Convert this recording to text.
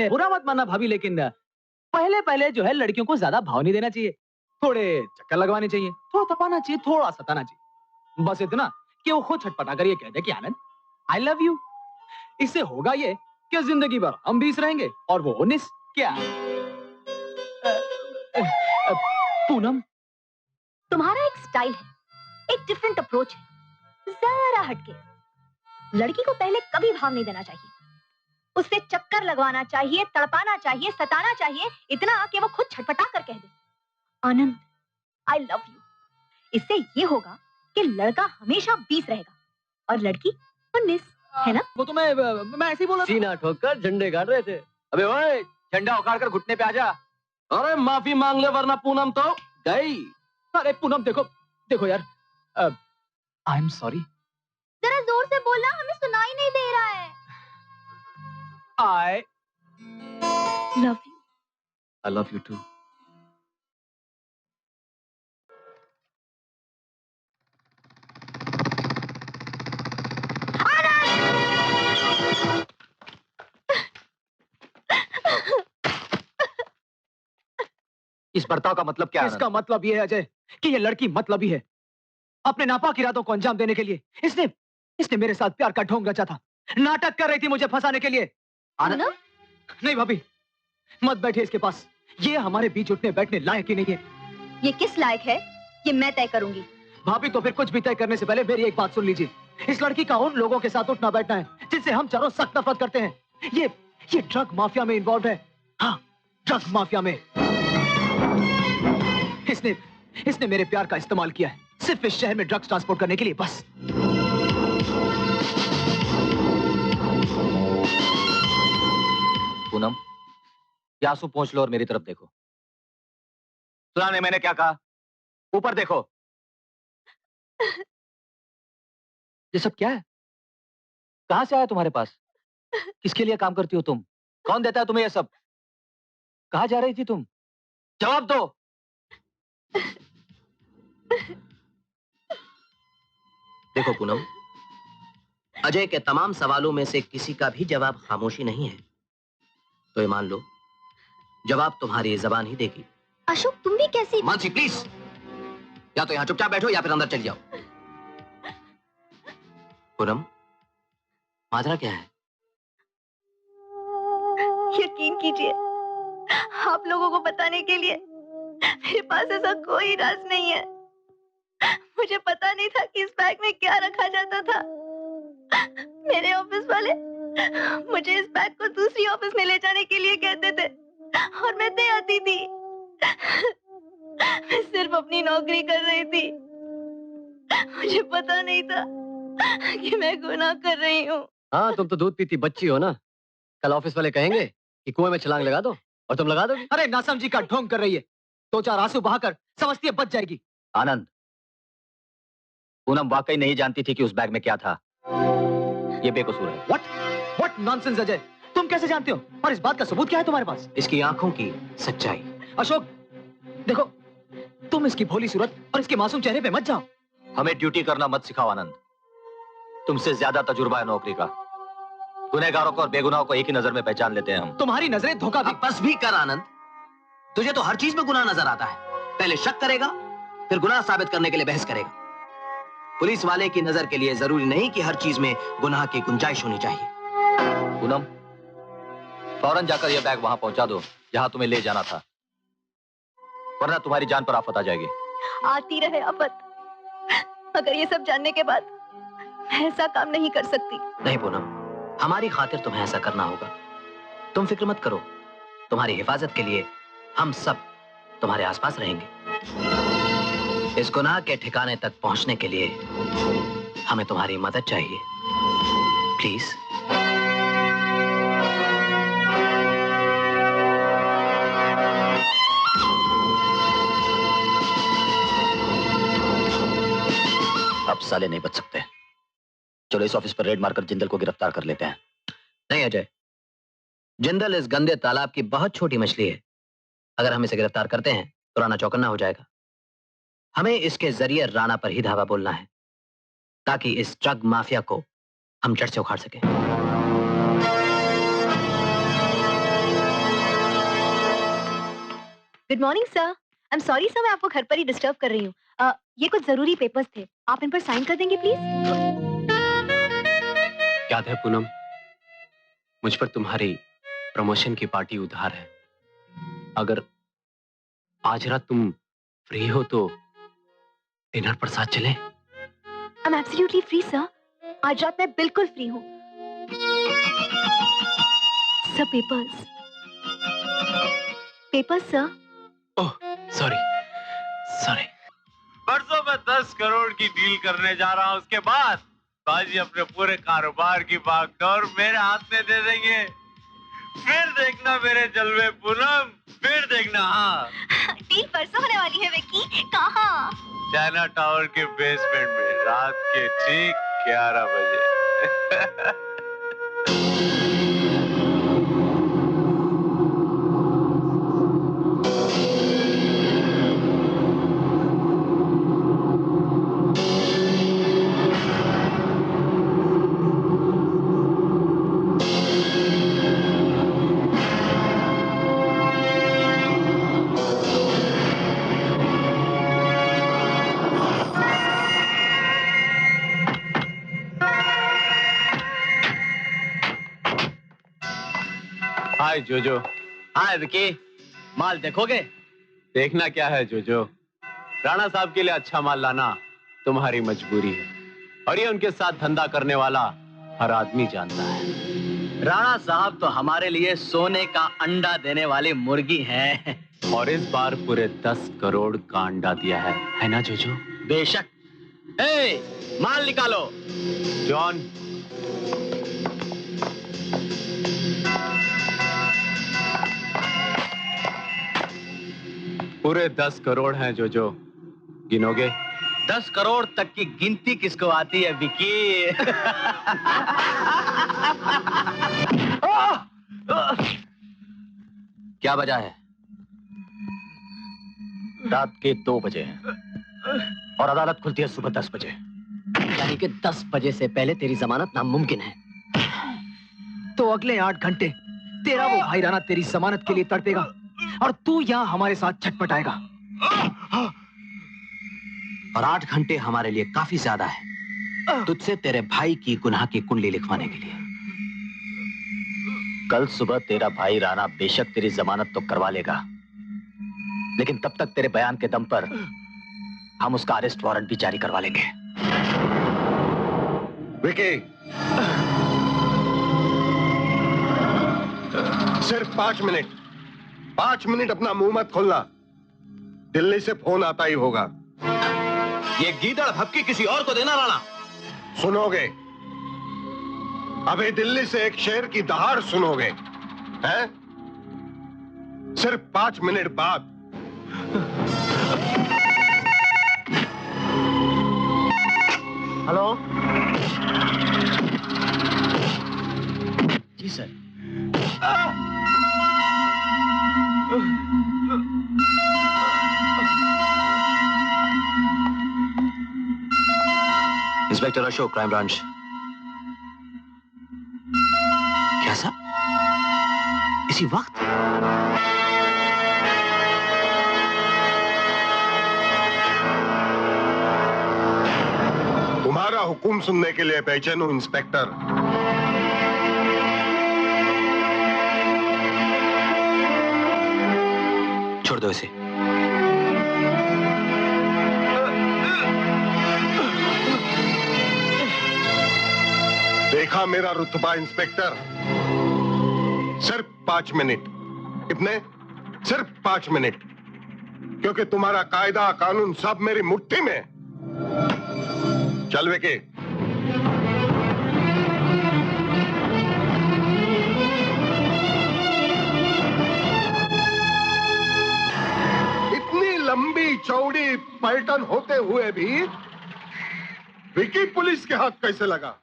बुरा मत मानना भाभी, लेकिन पहले पहले जो है लड़कियों को ज्यादा भाव नहीं देना चाहिए, थोड़े चक्कर लगवाने चाहिए, थोड़ा तपाना चाहिए, थोड़ा सताना चाहिए, बस इतना कि वो खुद छटपटा कर ये कह दे कि आनंद आई लव यू। इससे होगा ये कि जिंदगी भर हम 20 रहेंगे और वो 19। क्या पूनम, तुम्हारा एक स्टाइल है, एक डिफरेंट अप्रोच है, जरा हटके। लड़की को पहले कभी भाव नहीं देना चाहिए, उससे चक्कर लगवाना चाहिए, तड़पाना चाहिए, सताना चाहिए, इतना कि वो खुद छटपटा कर कह दे आनंद आई लव यू। इससे ये होगा कि लड़का हमेशा 20 रहेगा और लड़की 19, है ना? वो तो मैं ऐसे ही बोला। सीना ठोककर झंडे गाड़ रहे थे। अबे ओए, झंडा उखाड़ कर घुटने पे आ जा। अरे माफी मांग ले वरना पूनम तो गई। अरे पूनम देखो देखो यार, आई एम सॉरी। जरा जोर से बोलना, हमें सुनाई नहीं दे रहा है। I love you. I love you too. इस बर्ताव का मतलब क्या है? इसका मतलब ये है अजय कि ये लड़की मतलबी है। अपने नापाक इरादों को अंजाम देने के लिए इसने मेरे साथ प्यार का ढोंग रचा था, नाटक कर रही थी मुझे फंसाने के लिए। आनंद? नहीं भाभी, मत बैठिए इसके पास, ये हमारे बीच उठने बैठने लायक ही नहीं है। ये किस लायक है ये मैं तय करूंगी। भाभी तो फिर कुछ भी तय करने से पहले मेरी एक बात सुन लीजिए। इस लड़की का उन लोगों के साथ उठना बैठना है जिनसे हम चारों सख्त नफरत करते हैं। ये ड्रग माफिया में इन्वॉल्व है। हाँ, ड्रग माफिया में। इसने मेरे प्यार का इस्तेमाल किया है सिर्फ इस शहर में ड्रग्स ट्रांसपोर्ट करने के लिए, बस। पूनम, ये आंसू पोंछ लो और मेरी तरफ देखो। सुना नहीं मैंने क्या कहा? ऊपर देखो। ये सब क्या है? कहां से आया तुम्हारे पास? किसके लिए काम करती हो तुम? कौन देता है तुम्हें ये सब? कहां जा रही थी तुम? जवाब दो। देखो पूनम, अजय के तमाम सवालों में से किसी का भी जवाब खामोशी नहीं है, तो ये मान लो जवाब तुम्हारी जबान ही देगी। अशोक, तुम भी कैसी? मानसी प्लीज, या तो यहां चुपचाप बैठो या फिर अंदर चली जाओ। पूनम, माजरा क्या है? यकीन कीजिए, आप लोगों को बताने के लिए मेरे पास ऐसा कोई राज नहीं है। मुझे पता नहीं था कि इस बैग में क्या रखा जाता था। मेरे ऑफिस वाले मुझे इस बैग को दूसरी ऑफिस में ले जाने के लिए कहते थे और मैं दे आती थी। मैं सिर्फ अपनी नौकरी कर रही थी, मुझे पता नहीं था कि मैं गुनाह कर रही हूँ। हाँ, तुम तो दूध पीती बच्ची हो ना। कल ऑफिस वाले कहेंगे कि कुएं में छलांग लगा दो और तुम लगा दोगी। अरे नासमझी का ढोंग कर रही है, 2-4 आंसू बहाकर समझती है बच जाएगी। आनंद, पूनम वाकई नहीं जानती थी कि उस बैग में क्या था। ये बेकसूर है। What nonsense अजय, तुम कैसे जानते हो? और इस बात का सबूत क्या है तुम्हारे पास? इसकी आंखों की सच्चाई। अशोक देखो, तुम इसकी भोली सूरत और इसके मासूम चेहरे पे मत जाओ। हमें ड्यूटी करना मत सिखाओ आनंद। तुमसे ज्यादा तजुर्बा है नौकरी का। गुनहगारों को और बेगुनाहों को एक ही नजर में पहचान लेते हैं हम। तुम्हारी नजरें धोखा भी। अब बस भी कर आनंद, तुझे तो हर चीज में गुनाह नजर आता है। पहले शक करेगा, फिर गुनाह साबित करने के लिए बहस करेगा। पुलिस वाले की नजर के लिए जरूरी नहीं कि हर चीज में गुनाह की गुंजाइश होनी चाहिए। पूनम, फौरन जाकर यह बैग वहां पहुंचा दो जहां तुम्हें ले जाना था, वरना तुम्हारी जान पर आफत आ जाएगी। आती रहे आफत, मगर ये सब जानने के बाद मैं ऐसा काम नहीं कर सकती। नहीं पूनम, हमारी खातिर तुम्हें ऐसा करना होगा। तुम फिक्र मत करो, तुम्हारी हिफाजत के लिए हम सब तुम्हारे आसपास रहेंगे। इस गुनाह के ठिकाने तक पहुंचने के लिए हमें तुम्हारी मदद चाहिए, प्लीज। अब साले नहीं बच सकते। चलो इस ऑफिस पर रेड मारकर जिंदल को गिरफ्तार कर लेते हैं। नहीं अजय, जिंदल इस गंदे तालाब की बहुत छोटी मछली है। अगर हम इसे गिरफ्तार करते हैं तो राणा चौकन्ना हो जाएगा। हमें इसके जरिए राणा पर ही धावा बोलना है ताकि इस ड्रग माफिया को हम जड़ से उखाड़ सकें। Good morning sir. I am sorry sir, मैं आपको घर पर ही डिस्टर्ब कर रही हूँ। ये कुछ जरूरी पेपर्स थे, आप इन पर साइन कर देंगे प्लीज? याद है पूनम, मुझ पर तुम्हारी प्रमोशन की पार्टी उधार है। अगर आज रात तुम फ्री हो तो डिनर पर साथ चलें? I am absolutely free sir, आज रात मैं बिल्कुल फ्री हूँ। Sir papers sir. Oh sorry sorry. परसों मैं 10 करोड़ की डील करने जा रहा हूँ, उसके बाद बाजी अपने पूरे कारोबार की भागदौड़ मेरे हाथ में दे देंगे। फिर देखना मेरे जलवे पूनम, फिर देखना। हाँ, डील परसों होने वाली है विक्की। कहाँ? चाइना टावर के बेसमेंट में रात के ठीक 11 बजे। हाय जोजो। हाय विकी, माल देखोगे? देखना क्या है जोजो, राणा साहब के लिए अच्छा माल लाना तुम्हारी मजबूरी है, और ये उनके साथ धंधा करने वाला हर आदमी जानता है। राणा साहब तो हमारे लिए सोने का अंडा देने वाली मुर्गी हैं। और इस बार पूरे 10 करोड़ का अंडा दिया है ना जोजो? बेशक। माल निकालो। जॉन, पूरे 10 करोड़ हैं जोजो, गिनोगे? 10 करोड़ तक की गिनती किसको आती है विकी? क्या बजा है? रात के 2 बजे हैं और अदालत खुलती है सुबह 10 बजे। यानी कि 10 बजे से पहले तेरी जमानत नामुमकिन है। तो अगले 8 घंटे तेरा वो भाई राणा तेरी जमानत के लिए तड़पेगा और तू यहाँ हमारे साथ छटपटाएगा। और 8 घंटे हमारे लिए काफी ज्यादा है तुझसे तेरे भाई की गुनाह की कुंडली लिखवाने के लिए। कल सुबह तेरा भाई राणा बेशक तेरी जमानत तो करवा लेगा, लेकिन तब तक तेरे बयान के दम पर हम उसका अरेस्ट वारंट भी जारी करवा लेंगे। विकी, सिर्फ 5 मिनट, 5 मिनट अपना मुंह मत खोलना। दिल्ली से फोन आता ही होगा। ये गीदड़ भपकी किसी और को देना राणा। सुनोगे? अभी दिल्ली से एक शेर की दहाड़ सुनोगे, हैं? सिर्फ 5 मिनट बाद। Hello ji sir. Inspector Ashok, crime branch. क्या सर? इसी वक्त? तुम्हारा हुक्म सुनने के लिए बेचैन हूं इंस्पेक्टर। छोड़ दो इसे। देखा मेरा रुतबा इंस्पेक्टर? सिर्फ 5 मिनट। कितने? सिर्फ 5 मिनट, क्योंकि तुम्हारा कायदा कानून सब मेरी मुट्ठी में। चल विकी। इतनी लंबी चौड़ी पलटन होते हुए भी विकी पुलिस के हाथ कैसे लगा?